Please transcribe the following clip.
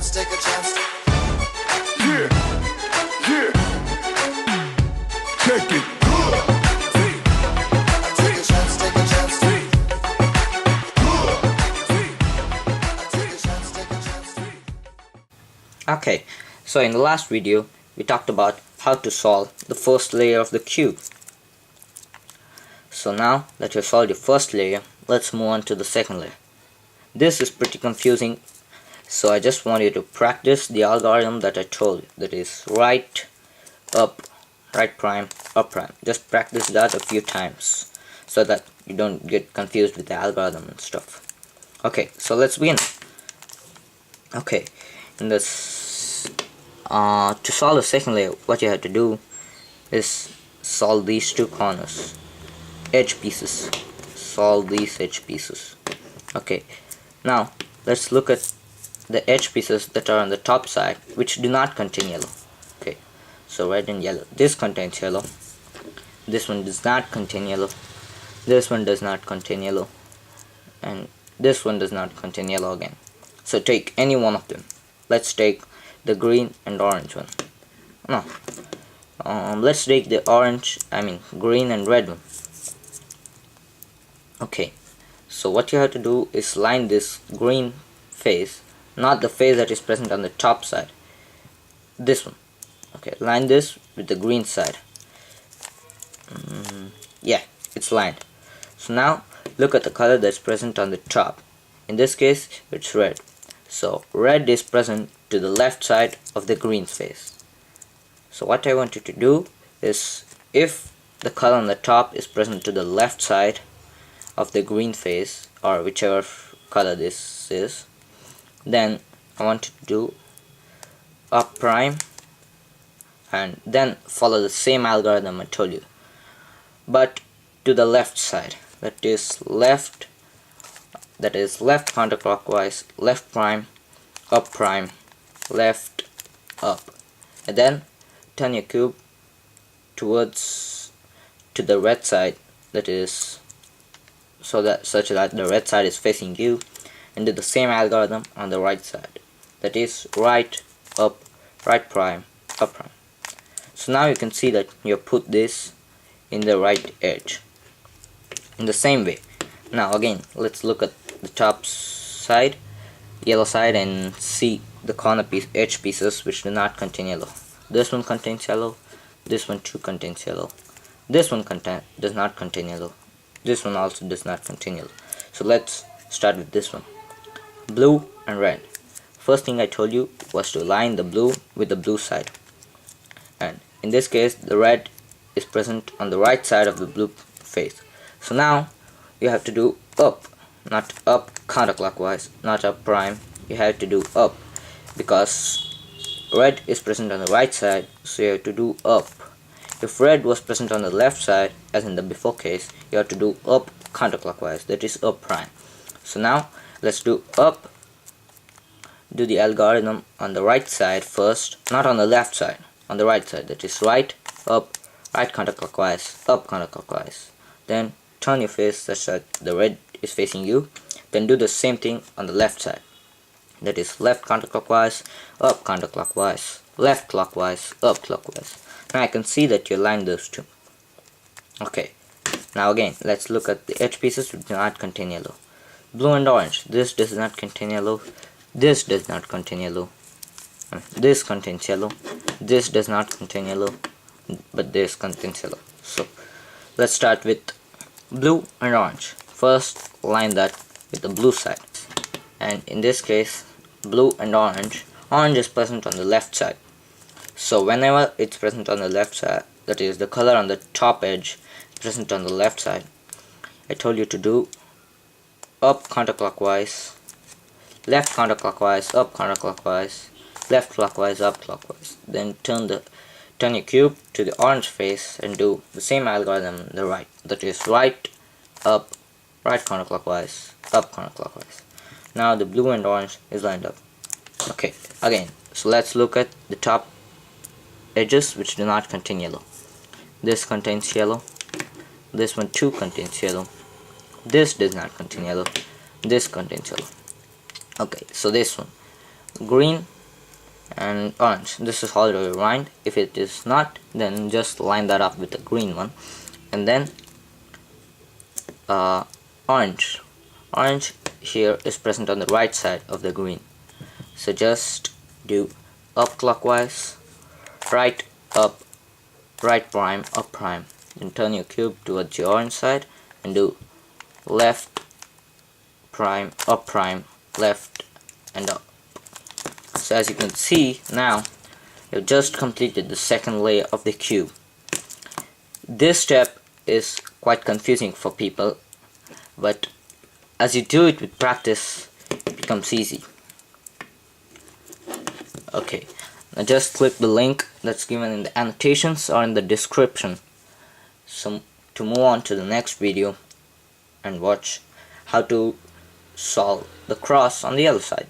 chance, take a chance. Yeah, yeah. Check it. Take a chance, take a chance. Take a chance, take a chance. Okay, so in the last video we talked about how to solve the first layer of the cube. So now that you've solved your first layer, let's move on to the second layer. This is pretty confusing, so I just want you to practice the algorithm that I told you, that is right, up, right prime, up prime. Just practice that a few times so that you don't get confused with the algorithm and stuff. Okay, so let's begin. Okay, in this to solve the second layer, what you have to do is solve these two corners, edge pieces. Solve these edge pieces. Okay, now let's look at the edge pieces that are on the top side, which do not contain yellow. Okay, so red and yellow. This contains yellow. This one does not contain yellow. This one does not contain yellow, and this one does not contain yellow again. So take any one of them. Let's take the green and orange one. No, let's take the green and red one. Okay, so what you have to do is line this green face, not the face that is present on the top side, this one. Okay, line this with the green side. Yeah, it's lined. So now look at the color that's present on the top. In this case it's red, so red is present to the left side of the green face. So what I want you to do is, if the color on the top is present to the left side of the green face, or whichever color this is, then I want you to do up prime and then follow the same algorithm I told you, but to the left side, that is left counterclockwise, left prime, left, up, and then turn your cube to the red side, that is such that the red side is facing you, and do the same algorithm on the right side, that is right, up, right prime, up prime. So now you can see that you put this in the right edge in the same way. Now again, let's look at the top side, yellow side, and see the corner edge pieces which do not contain yellow. This one contains yellow, this one too contains yellow, this one does not contain yellow, this one also does not contain yellow. So let's start with this one, blue and red. First thing I told you was to line the blue with the blue side, and in this case the red is present on the right side of the blue face. So now you have to do up, not up counterclockwise, not up prime. You have to do up because red is present on the right side, so you have to do up. If red was present on the left side, as in the before case, you have to do up counterclockwise, that is up prime. So now let's do up, do the algorithm on the right side first, not on the left side, on the right side, that is right, up, right counterclockwise, up counterclockwise. Then turn your face such that the red is facing you. Then do the same thing on the left side, that is left counterclockwise, up counterclockwise, left clockwise, up clockwise. Now I can see that you aligned those two. Okay, now again let's look at the edge pieces which do not contain yellow. Blue and orange. This does not contain yellow, this does not contain yellow, this contains yellow, this does not contain yellow, but this contains yellow. So let's start with blue and orange. First line that with the blue side, and in this case blue and orange is present on the left side. So whenever it's present on the left side, that is the color on the top edge is present on the left side, I told you to do up counterclockwise, left counterclockwise, up counterclockwise, left clockwise, up clockwise. Then turn your cube to the orange face and do the same algorithm on the right, that is right, up, right counterclockwise, up counterclockwise. Now the blue and orange is lined up. Okay, again, so let's look at the top edges which do not contain yellow. This contains yellow, this one too contains yellow, this does not contain yellow, this contains yellow. Okay, so this one, green and orange. This is already aligned. If it is not, then just line that up with the green one. And then orange here is present on the right side of the green, so just do up clockwise, right up, right prime, up prime, then turn your cube towards your orange side and do left prime, up prime, left and up. So as you can see now, you've just completed the second layer of the cube. This step is quite confusing for people, but as you do it with practice, it becomes easy. Okay, now just click the link that's given in the annotations or in the description to move on to the next video and watch how to solve the cross on the other side.